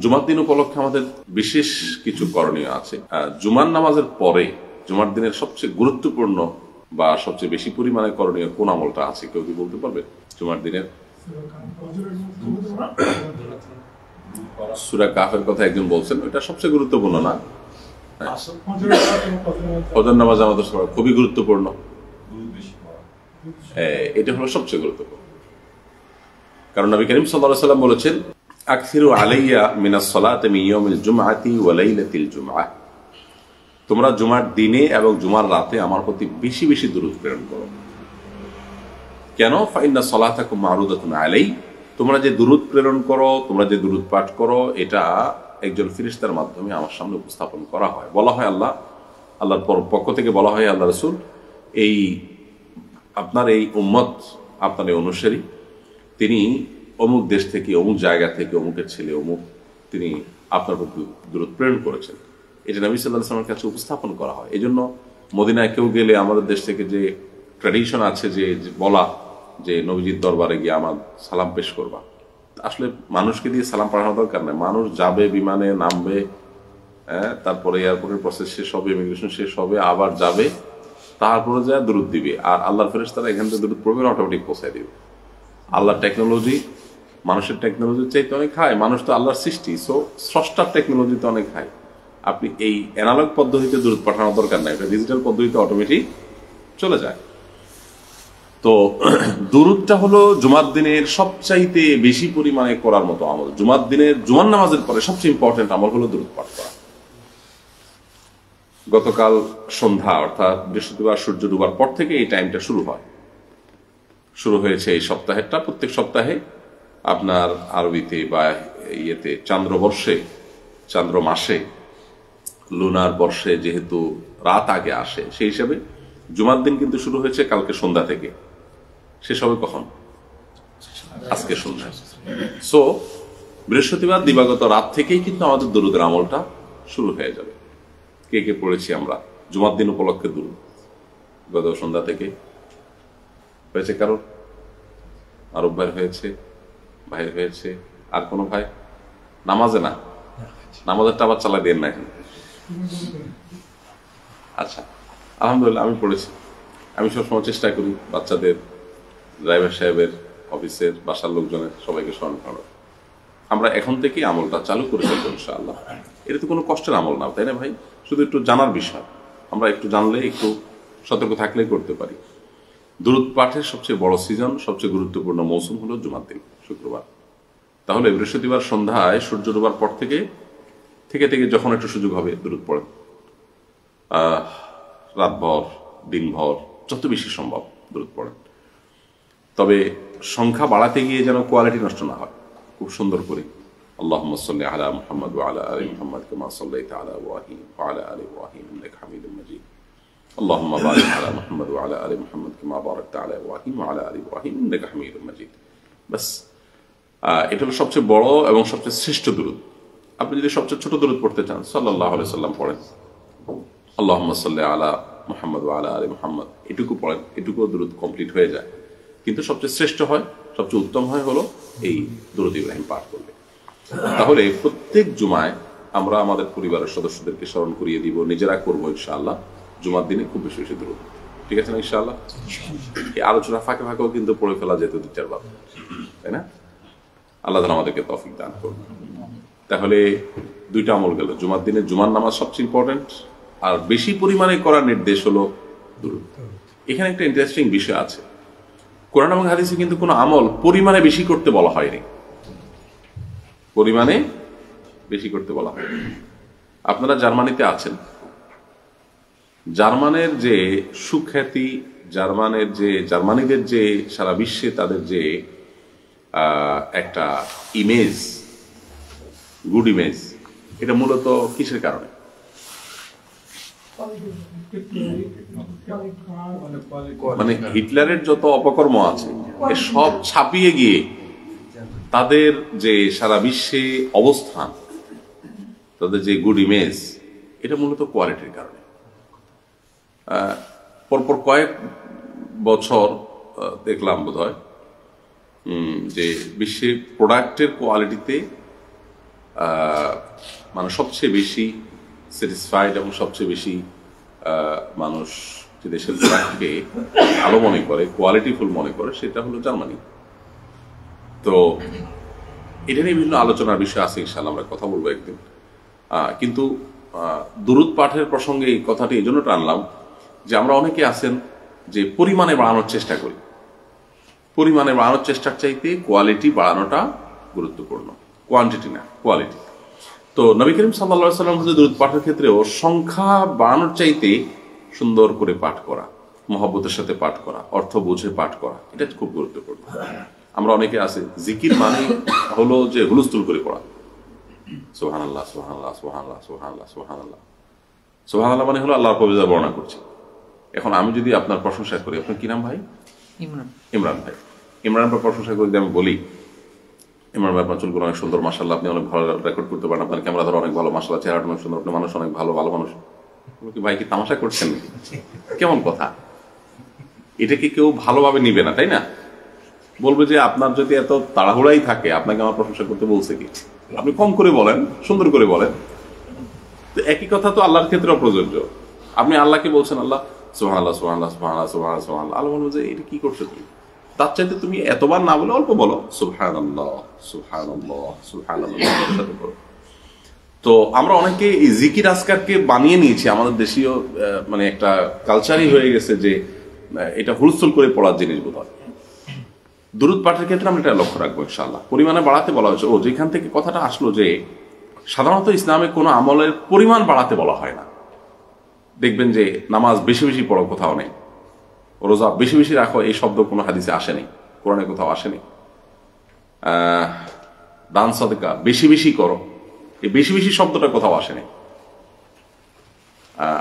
জুমার দিন উপলক্ষে আমাদের বিশেষ কিছু করণীয় আছে। জুমার নামাজের পরে জুমার দিনের সবচেয়ে গুরুত্বপূর্ণ বা সবচেয়ে বেশি পরিমাণে করণীয় কোন আমলটা আছে, কেউ কি বলতে পারবে? জুমার দিনের সূরা কাফের কথা একজন বলছেন, এটা সবচেয়ে গুরুত্বপূর্ণ না? ফজর নামাজ আমাদের খুবই গুরুত্বপূর্ণ, এটা হলো সবচেয়ে গুরুত্বপূর্ণ। কারণ নবী করিম সাল্লাল্লাহু আলাইহি ওয়াসাল্লাম বলেছেন, আকসিরু আলাইয়া মিনাস সালাতি মিন ইয়াউমিল জুমআতি ওয়া লাইলাতিল জুমআহ, তোমরা জুমার দিনে এবং জুমার রাতে আমার প্রতি বেশি বেশি দুরূদ প্রেরণ করো। কেন? ফাইন্না সালাতাকুম মারুদাতুন আলাই, তোমরা যে দুরূদ প্রেরণ করো, তোমরা যে দুরূদ পাঠ করো, এটা একজন ফেরেশতার মাধ্যমে আমার সামনে উপস্থাপন করা হয়। বলা হয় আল্লাহর পক্ষ থেকে বলা হয়, আল্লাহ রাসূল, এই আপনার এই উম্মত, আপনার এই অনুসারী, তিনি অমুক দেশ থেকে, অমুক জায়গা থেকে, অমুকের ছেলে অমুক, তিনি আপনার প্রতি দুরূদ প্রেরণ করেছেন। এটা নবী সাল্লাল্লাহু আলাইহি ওয়াসাল্লামের কাছে উপস্থাপন করা হয়। এই জন্য মদিনায় কেউ গেলে আমাদের দেশ থেকে যে ট্র্যাডিশন আছে যে বলা যে নবীজির দরবারে গিয়ে আমার সালাম পেশ করবা, আসলে মানুষকে দিয়ে সালাম পাঠানোর দরকার নেই। মানুষ যাবে, বিমানে নামবে, তারপরে এয়ারপোর্টের প্রসেস শেষ হবে, ইমিগ্রেশন শেষ হবে, আবার যাবে, তারপরে যা দুরূদ দিবে, আর আল্লাহর ফেরেশতারা এখান থেকে দুরূদ পড়বে, অটোমেটিক পৌঁছায় দিবে। আল্লাহর টেকনোলজি মানুষের টেকনোলজির চাইতে অনেক হাই। মানুষ তো আল্লাহর সৃষ্টি, সো স্রষ্টার টেকনোলজিতে অনেক হাই। আপনি এই অ্যানালগ পদ্ধতিতে দুরূদ পাঠানোর দরকার নাই, এটা ডিজিটাল পদ্ধতিতে অটোমেটিক চলে যায়। তো দুরূদটা হলো জুমার দিনের সবচাইতে বেশি পরিমাণে করার মতো আমল। জুমার দিনের জুমার নামাজের পরে সবচেয়ে ইম্পর্টেন্ট আমল হলো দুরূদ পাঠ করা। গতকাল সন্ধ্যা অর্থাৎ বৃহস্পতিবার সূর্য ডুবার পর থেকে এই টাইমটা শুরু হয়েছে এই সপ্তাহেরটা। প্রত্যেক সপ্তাহে আপনার আরবিতে বা ইয়েতে চান্দ্রবর্ষে, চান্দ্র মাসে, লুনার বর্ষে যেহেতু রাত আগে আসে, সেই হিসাবে জুমার দিন কিন্তু শুরু হয়েছে কালকে সন্ধ্যা থেকে, শেষ হবে কখন? আজকে সন্ধ্যা। সো বৃহস্পতিবার দিবাগত রাত থেকেই কিন্তু আমাদের দুরূদের আমলটা শুরু হয়ে যাবে। কে কে পড়েছি আমরা জুমার দিন উপলক্ষে দুরূদ গত সন্ধ্যা থেকে? হয়েছে কারোর? আরব ভাই হয়েছে, ভাই হয়েছে, আর কোনো ভাই? নামাজে না, নামাজেরটা আবার চালাই দেন না এখন। আচ্ছা, আলহামদুলিল্লাহ আমি পড়েছি। আমি সবসময় চেষ্টা করি বাচ্চাদের, ড্রাইভার সাহেবের, অফিসের, বাসার লোকজনের সবাইকে স্মরণ করার। আমরা এখন থেকেই আমলটা চালু করে ফেলবো ইনশাআল্লাহ। এটা তো কোনো কষ্টের আমল না, তাই না ভাই? শুধু একটু জানার বিষয়, আমরা একটু জানলে, একটু সতর্ক থাকলেই করতে পারি। দুরূদ পাঠের সবচেয়ে বড় সিজন, সবচেয়ে গুরুত্বপূর্ণ মৌসুম হলো জুমার দিন, শুক্রবার। তাহলে বৃহস্পতিবার সন্ধ্যায় সূর্য ডোবার পর থেকে যখন একটু সুযোগ হবে দুরূদ পড়েন, রাতভর, দিনভর, যত বেশি সম্ভব দুরূদ পড়েন। তবে সংখ্যা বাড়াতে গিয়ে যেন কোয়ালিটি নষ্ট না হয়, খুব সুন্দর করে আল্লাহুম্মা সাল্লি আলা মুহাম্মাদ ওয়া আলা আলি মুহাম্মাদ কামা সাল্লাইতা আলা ইব্রাহিম ওয়া আলা আলি ইব্রাহিম ইন্নাকা হামিদুম মাজিদ। আল্লাহুম্মা বারিক আলা মুহাম্মাদ ওয়া আলা আলি মুহাম্মাদ কামা বারাকতা আলা ইব্রাহিম ওয়া আলা আলি ইব্রাহিম ইন্নাকা হামিদুম মাজিদ। বাস, এটা হলো সবচেয়ে বড় এবং সবচেয়ে শ্রেষ্ঠ দুরূদ। আপনি যদি সবচেয়ে ছোট দুরূদ পড়তে চান, সাল্লাল্লাহু আলাইহি সাল্লাম পড়েন, আল্লাহুম্মা সাল্লি আলা মুহাম্মাদ ওয়া আলা আলি মুহাম্মাদ, এটুকু পড়েন, এটুকু দুরূদ কমপ্লিট হয়ে যায়। কিন্তু সবচেয়ে শ্রেষ্ঠ হয়, সবচেয়ে উত্তম হয় হলো এই দুরূদ ইব্রাহিম পাঠ করলে। তাহলে প্রত্যেক জুমায় আমরা আমাদের পরিবারের সদস্যদেরকে স্মরণ করিয়ে দিব, নিজেরা করবো ইনশাআল্লাহ জুমার দিনে খুব বেশি বেশি দুরূদ। ঠিক আছে না ইনশাআল্লাহ? এই আলোচনা ফাঁকে ফাঁকেও কিন্তু পড়ে ফেলা যেত 2-4 বার, তাই না? আল্লাহ তাআলা আমাদেরকে তৌফিক দান করুন। তাহলে দুইটা আমল গেল, জুমার দিনে জুমার নামাজ সবচেয়ে ইম্পর্টেন্ট, আর বেশি পরিমাণে করার নির্দেশ হলো দুরূদ। এখানে একটা ইন্টারেস্টিং বিষয় আছে, কোরআন এবং হাদিসে কিন্তু কোনো আমল পরিমাণে বেশি করতে বলা হয়নি, পরিমাণে বেশি করতে বলা হয়নি। আপনারা জার্মানিতে আছেন, জার্মানের যে সুখ্যাতি, জার্মানিদের যে সারা বিশ্বে তাদের যে একটা ইমেজ, গুড ইমেজ, এটা মূলত কিসের কারণে? মানে হিটলারের যত অপকর্ম আছে সব ছাপিয়ে গিয়ে তাদের যে সারা বিশ্বে অবস্থান, তাদের যে গুড ইমেজ, এটা মূলত কোয়ালিটির কারণে। পরপর কয়েক বছর দেখলাম বোধহয় যে বিশ্বে প্রোডাক্টের কোয়ালিটিতে মানে সবচেয়ে বেশি স্যাটিসফাইড এবং সবচেয়ে বেশি মানুষ যে দেশের প্রোডাক্টকে ভালো মনে করে, কোয়ালিটিফুল মনে করে, সেটা হলো জার্মানি। তো এটা নিয়ে বিভিন্ন আলোচনার বিষয় আছে, ইনশাআল্লাহ আমরা কথা বলবো একদিন। কিন্তু দুরূদ পাঠের প্রসঙ্গে এই কথাটি এই জন্য টানলাম যে আমরা অনেকে আছেন যে পরিমাণে বাড়ানোর চেষ্টা করি, পরিমাণে বাড়ানোর চেষ্টার চাইতে কোয়ালিটি বাড়ানোটা গুরুত্বপূর্ণ, কোয়ান্টিটি না, কোয়ালিটি। তো নবী করিম সাল্লাল্লাহু আলাইহি ওয়াসাল্লাম দুরূদ পাঠের ক্ষেত্রেও সংখ্যা বাড়ানোর চাইতে সুন্দর করে পাঠ করা, মহব্বতের সাথে পাঠ করা, অর্থ বুঝে পাঠ করা, এটা খুব গুরুত্বপূর্ণ। আমরা অনেকে আছে জিকির মানে হলো যে হুলস্থুল করে পড়া, সুবহানাল্লাহ সুবহানাল্লাহ সুবহানাল্লাহ সুবহানাল্লাহ সুবহানাল্লাহ সুবহানাল্লাহ মানে হলো আল্লাহর পবিত্রতা বর্ণনা করছি। এখন আমি যদি আপনার প্রশংসা করি, আপনার কি নাম ভাই? ইমরান ভাই। ইমরান ভাই প্রশংসা করে যদি আমি বলি, ইমরান ভাই আপনার চুলগুলো অনেক সুন্দর, মাশাআল্লাহ, আপনি অনেক ভালো রেকর্ড করতে পারেন, আপনার ক্যামেরা ধরো অনেক ভালো, মাশাআল্লাহ, চেহারাটা অনেক সুন্দর, আপনি মানুষ অনেক ভালো, ভালো মানুষ। ভাই কি তামাশা করছেন নাকি? কেমন কথা? এটা কি কেউ ভালোভাবে নিবে না, তাই না? বলবে যে আপনার যদি এত তাড়াহুড়াই থাকে, আপনাকে আমার প্রশংসা করতে বলছে কি? আপনি কম করে বলেন, সুন্দর করে বলেন। তো একই কথা তো আল্লাহর ক্ষেত্রেও প্রযোজ্য। আপনি আল্লাহকে বলছেন আল্লাহ সুবহানাল্লাহ সুবহানাল্লাহ সুবহানাল্লাহ সুবহানাল্লাহ সুবহানাল্লাহ, আল্লাহ বলবে যে এটা কি করছো তুমি? তার চাইতে তুমি এতবার না বলে অল্প বলো, সুবহানাল্লাহ সুবহানাল্লাহ সুবহানাল্লাহ। তো আমরা অনেকে এই জিকির আজকারকে বানিয়ে নিয়েছি, আমাদের দেশীয় মানে একটা কালচারই হয়ে গেছে যে এটা হুলস্থুল করে পড়ার জিনিস বোধ হয়। দুরূদ পাঠের ক্ষেত্রে আমরা এটা লক্ষ্য রাখবো ইনশাআল্লাহ। পরিমাণে বাড়াতে বলা হয়েছে, যেখান থেকে কথাটা আসলো যে সাধারণত ইসলামে কোনো আমলের পরিমাণ বাড়াতে বলা হয় না। দেখবেন যে নামাজ বেশি বেশি পড়ো কোথাও নেই, রোজা বেশি বেশি রাখো এই শব্দ কোনো হাদিসে আসেনি, কোরআনে কোথাও আসেনি। দান সাদকা বেশি বেশি করো, এই বেশি বেশি শব্দটা কোথাও আসেনি।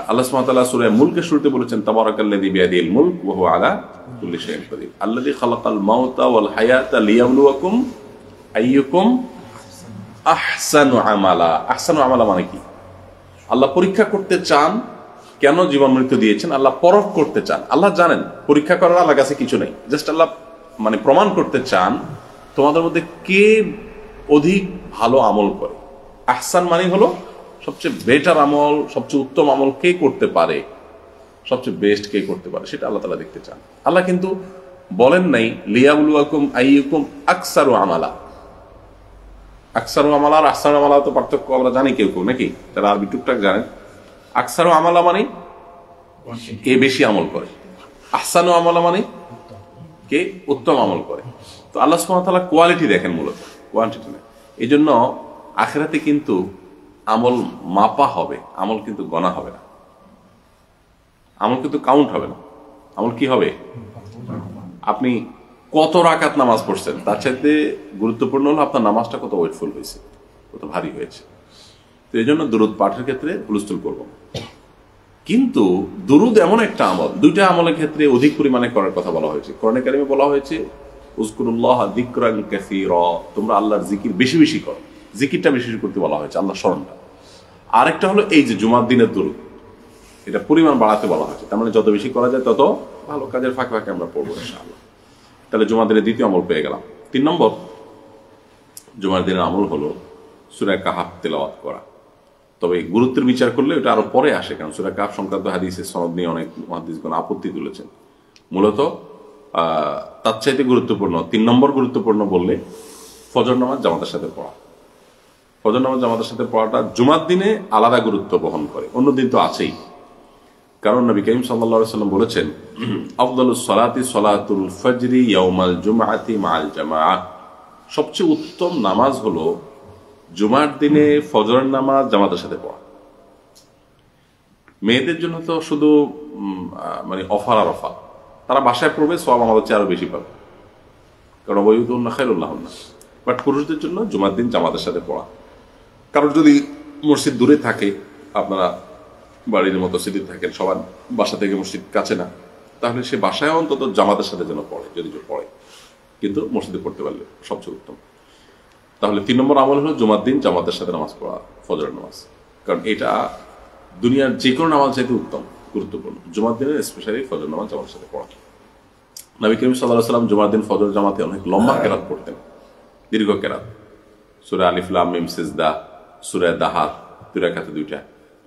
আল্লাহ সুবহানাহু ওয়া তাআলা সূরা মুলকের শুরুতে বলেছেন তাবারাকাল্লাযী বিয়াদিহিল মুলক ওয়া হুয়া আলা কুল্লি শাইইন কাদির আল্লাযী খালাকাল মাউতা ওয়াল হায়াতা লিয়াবলুয়াকুম আইয়ুকুম আহসানু আমালা। আহসানু আমালা মানে কি? আল্লাহ পরীক্ষা করতে চান। কেন জীবন মৃত্যু দিয়েছেন? আল্লাহ পরখ করতে চান। আল্লাহ জানেন পরীক্ষা করার আল্লাহর কাছে কিছু নেই, জাস্ট আল্লাহ মানে প্রমাণ করতে চান তোমাদের মধ্যে কে অধিক ভালো আমল করে। আহসান মানে হলো সবচেয়ে বেটার আমল, সবচেয়ে উত্তম আমল কে করতে পারে, সবচেয়ে বেস্ট কে করতে পারে, সেটা আল্লাহ তাআলা দেখতে চান। আল্লাহ কিন্তু বলেন নাই লিয়াবলুয়াকুম আইয়ুকুম আকসারু আমালা। আকসারু আমালা আর আহসানু আমালা তো পার্থক্য আমরা জানি কেউ কেউ, নাকি যারা আরবি টুকটাক জানেন। আকসারু আমালা মানে কে বেশি আমল করে, আহসানু আমালা মানে কে উত্তম আমল করে। তো আল্লাহ সুবহানাহু ওয়া তাআলা কোয়ালিটি দেখেন, মূলত কোয়ান্টিটি না। এই জন্য আখিরাতে কিন্তু আমল মাপা হবে, আমল কিন্তু গণা হবে না, আমল কিন্তু কাউন্ট হবে না। আমল কি হবে? আপনি কত রাকাত নামাজ পড়ছেন তার চাইতে গুরুত্বপূর্ণ হলো আপনার নামাজটা কত ওয়েটফুল হয়েছে, কত ভারী হয়েছে। তো এই জন্য দুরূদ পাঠের ক্ষেত্রে হুলস্থুল করব। কিন্তু দুরূদ এমন একটা আমল, দুইটা আমলের ক্ষেত্রে অধিক পরিমাণে করার কথা বলা হয়েছে। কোরআনে কারিমে বলা হয়েছে উযকুরুল্লাহ যিকরান কাসীরা, তোমরা আল্লাহর জিকির বেশি বেশি করো। জিকিরটা বেশি বেশি করতে বলা হয়েছে, আল্লাহর স্মরণটা। আরেকটা হলো এই যে জুমার দিনের দুরূদ, এটা পরিমাণ বাড়াতে বলা হয়েছে। তার মানে যত বেশি করা যায় তত ভালো। কাজের ফাঁকে ফাঁকে আমরা পড়বো ইনশাআল্লাহ। তাহলে জুমার দিনের দ্বিতীয় আমল পেয়ে গেলাম। 3 নম্বর জুমার দিনের আমল হলো সূরা কাহফ তেলাওয়াত করা। তবে গুরুত্বের বিচার করলে এটা আরো পরে আসে, কারণ সূরা কাহফ সংক্রান্ত হাদিসের সনদ নিয়ে অনেক মুহাদ্দিসগণ আপত্তি তুলেছেন। মূলত তার চাইতে গুরুত্বপূর্ণ 3 নম্বর গুরুত্বপূর্ণ বললে ফজর নামাজ জামাতের সাথে পড়া। ফজর নামাজ জামাতের সাথে পড়াটা জুমার দিনে আলাদা গুরুত্ব বহন করে, অন্য দিন তো আছেই। কারণ নবী করিম সাল্লাল্লাহু আলাইহি ওয়াসাল্লাম বলেছেন আফদালুস সালাতি সালাতুল ফজরি ইয়াউমাল জুমআতি মাআল জামাআহ, সবচেয়ে উত্তম নামাজ হলো জুমার দিনে ফজরের নামাজ জামাতের সাথে পড়া। মেয়েদের জন্য তো শুধু মানে অফার আর অফার, তারা বাসায় পড়বে, সওয়াব আমাদের চেয়ে আরো বেশি পাবে, কারণ ওয়াইদুন্না খায়রুল্লাহুন্না। বাট পুরুষদের জন্য জুমার দিন জামাতের সাথে পড়া। কারণ যদি মসজিদ দূরে থাকে, আপনারা বাড়ির মতো সিটি থাকেন, সবার বাসা থেকে মসজিদ কাছে না, তাহলে সে বাসায় অন্তত জামাতের সাথে যেন পড়ে, যদি পড়ে, কিন্তু মসজিদে পড়তে পারলে সবচেয়ে উত্তম। তাহলে 3 নম্বর আমল হলো জুমার দিন জামাতের সাথে নামাজ পড়া, ফজরের নামাজ। কারণ এটা দুনিয়ার যে কোনো নামাজ চাইতে উত্তম, গুরুত্বপূর্ণ। জুমার দিনে স্পেশালি ফজর নামাজ জামাতের সাথে পড়া। নবী করিম সাল্লাল্লাহু আলাইহি ওয়াসাল্লাম জুমার দিন ফজর জামাতে অনেক লম্বা কেরাত পড়তেন, দীর্ঘ কেরাত। সূরা আলিফ লাম মিম সিজদা, সূরা দাহার 2 রাকাতে 2টা,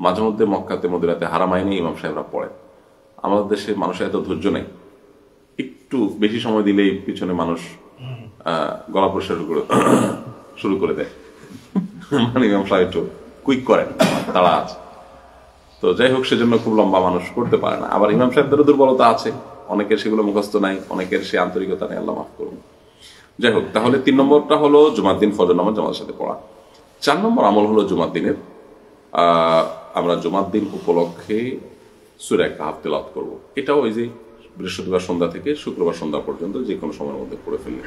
মাঝে মধ্যে মক্কাতে মদিনাতে হারামাইনে ইমাম সাহেবরা পড়েন। আমাদের দেশে মানুষের এত ধৈর্য নেই, একটু বেশি সময় দিলেই পিছনে মানুষ গলা পরিষ্কার শুরু করে দেয়, মানে ইমাম সাহেব একটু কুইক করেন, তারা আছে। তো যাই হোক, সেজন্য খুব লম্বা মানুষ করতে পারে না। আবার ইমাম সাহেবদেরও দুর্বলতা আছে, অনেকের সেগুলো মুখস্থ নাই, অনেকের সে আন্তরিকতা নেই, আল্লাহ মাফ করুন। যাই হোক, তাহলে 3 নম্বরটা হলো জুমার দিন ফজর নামাজ জামাতের সাথে পড়া। 4 নম্বর আমল হলো জুমার দিনের আমরা জুমার দিন উপলক্ষে সূরা কাহফ তেলাওয়াত করব। এটাও ওই যে বৃহস্পতিবার সন্ধ্যা থেকে শুক্রবার সন্ধ্যা পর্যন্ত যে কোনো সময়ের মধ্যে পড়ে ফেললে।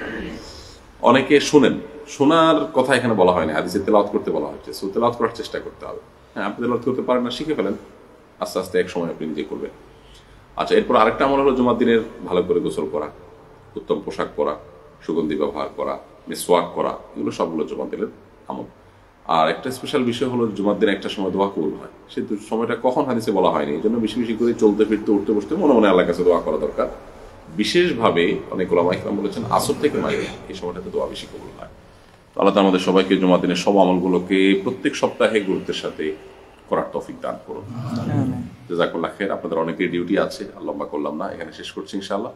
অনেকে শুনেন, শোনার কথা এখানে বলা হয়নি, হাদিসে তেলাওয়াত করতে বলা হচ্ছে। সো তেলাওয়াত করার চেষ্টা করতে হবে। হ্যাঁ, আপনি তেলাওয়াত করতে পারেন না, শিখে ফেলেন, আস্তে আস্তে এক সময় আপনি নিজে করবেন। আচ্ছা, এরপর আরেকটা আমল হলো জুমার দিনের ভালো করে গোসল করা, উত্তম পোশাক পরা, সুগন্ধি ব্যবহার করা, মিসওয়াক করা, এগুলো সবগুলো জুমার দিনের আমল। আর একটা স্পেশাল বিষয় হলো জুমার দিন একটা সময় দোয়া কবুল হয়। সে সময়টা কখন হাদিসে বলা হয়নি, এই জন্য বেশি বেশি করে চলতে ফিরতে উঠতে বসতে মনে মনে আল্লাহর কাছে দোয়া করা দরকার। বিশেষভাবে অনেক ওলামা ইকরাম বলেছেন আসর থেকে মাগরিব এই সময়টাতে দোয়া বেশি কবুল হয়। তো আল্লাহ আমাদের সবাইকে জুমার দিনের সব আমলগুলোকে প্রত্যেক সপ্তাহে গুরুত্বের সাথে করার তৌফিক দান করুন। জাযাকুল্লাহ খাইর। আপনাদের অনেকের ডিউটি আছে, আর লম্বা করলাম না, এখানে শেষ করছি ইনশাআল্লাহ।